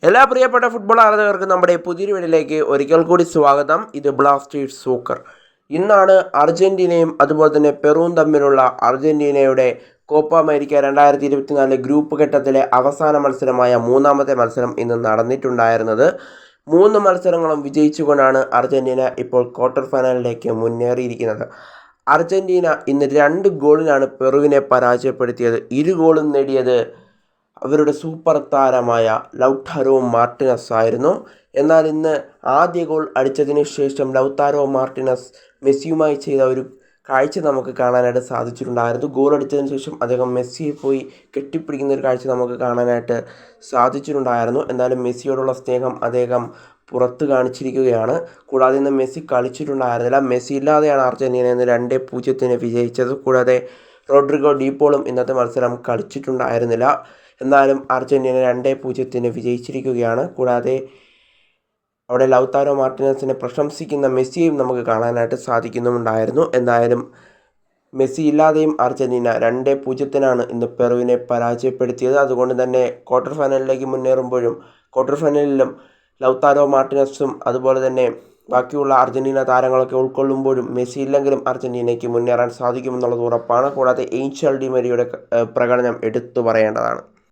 എല്ലാ പ്രിയപ്പെട്ട ഫുട്ബോൾ ആരാധകർക്കും നമ്മുടെ പുതിയൊരു വീഡിയോയിലേക്ക് ഒരിക്കൽ കൂടി സ്വാഗതം. ഇത് ബ്ലാസ്റ്റേഴ്സ് സോക്കർ. ഇന്നാണ് അർജൻറ്റീനയും അതുപോലെ തന്നെ പെറുവും തമ്മിലുള്ള അർജൻറ്റീനയുടെ കോപ്പ അമേരിക്ക 2024 ഗ്രൂപ്പ് ഘട്ടത്തിലെ അവസാന മത്സരമായ മൂന്നാമത്തെ മത്സരം ഇന്ന് നടന്നിട്ടുണ്ടായിരുന്നത്. 3 മത്സരങ്ങളും വിജയിച്ചുകൊണ്ടാണ് അർജൻറ്റീന ഇപ്പോൾ ക്വാർട്ടർ ഫൈനലിലേക്ക് മുന്നേറിയിരിക്കുന്നത്. അർജൻറ്റീന ഇന്ന് 2 ഗോളിനാണ് പെറുവിനെ പരാജയപ്പെടുത്തിയത്. 2 ഗോളും നേടിയത് അവരുടെ സൂപ്പർ താരമായ ലൗട്ടാരോ മാർട്ടിനസ് ആയിരുന്നു. എന്നാൽ ഇന്ന് ആദ്യ ഗോൾ അടിച്ചതിന് ശേഷം ലൗട്ടാരോ മാർട്ടിനസ് മെസ്സിയുമായി ചെയ്ത ഒരു കാഴ്ച നമുക്ക് കാണാനായിട്ട് സാധിച്ചിട്ടുണ്ടായിരുന്നു. ഗോൾ അടിച്ചതിന് ശേഷം അദ്ദേഹം മെസ്സിയെ പോയി കെട്ടിപ്പിടിക്കുന്ന ഒരു കാഴ്ച നമുക്ക് കാണാനായിട്ട് സാധിച്ചിട്ടുണ്ടായിരുന്നു. എന്നാലും മെസ്സിയോടുള്ള സ്നേഹം അദ്ദേഹം പുറത്ത് കാണിച്ചിരിക്കുകയാണ്. കൂടാതെ ഇന്ന് മെസ്സി കളിച്ചിട്ടുണ്ടായിരുന്നില്ല. മെസ്സി ഇല്ലാതെയാണ് അർജൻറ്റീന ഇന്ന് 2-0 വിജയിച്ചത്. കൂടാതെ റോഡ്രിഗോ ഡീപോളും ഇന്നത്തെ മത്സരം കളിച്ചിട്ടുണ്ടായിരുന്നില്ല. എന്നാലും അർജൻറ്റീന 2-0 വിജയിച്ചിരിക്കുകയാണ്. കൂടാതെ അവിടെ ലൗത്താരോ മാർട്ടിനസിനെ പ്രശംസിക്കുന്ന മെസ്സിയും നമുക്ക് കാണാനായിട്ട് സാധിക്കുന്നുണ്ടായിരുന്നു. എന്തായാലും മെസ്സി ഇല്ലാതെയും അർജൻറ്റീന 2-0 ഇന്ന് പെറുവിനെ പരാജയപ്പെടുത്തിയത്. അതുകൊണ്ട് തന്നെ ക്വാർട്ടർ ഫൈനലിലേക്ക് മുന്നേറുമ്പോഴും ക്വാർട്ടർ ഫൈനലിലും ലൗത്താരോ മാർട്ടിനസും അതുപോലെ തന്നെ ബാക്കിയുള്ള അർജൻറ്റീന താരങ്ങളൊക്കെ ഉൾക്കൊള്ളുമ്പോഴും മെസ്സി ഇല്ലെങ്കിലും അർജൻറ്റീനയ്ക്ക് മുന്നേറാൻ സാധിക്കുമെന്നുള്ളത് ഉറപ്പാണ്. കൂടാതെ ഏഞ്ചൽ ഡി മരിയയുടെ പ്രകടനം എടുത്തു പറയേണ്ടതാണ്.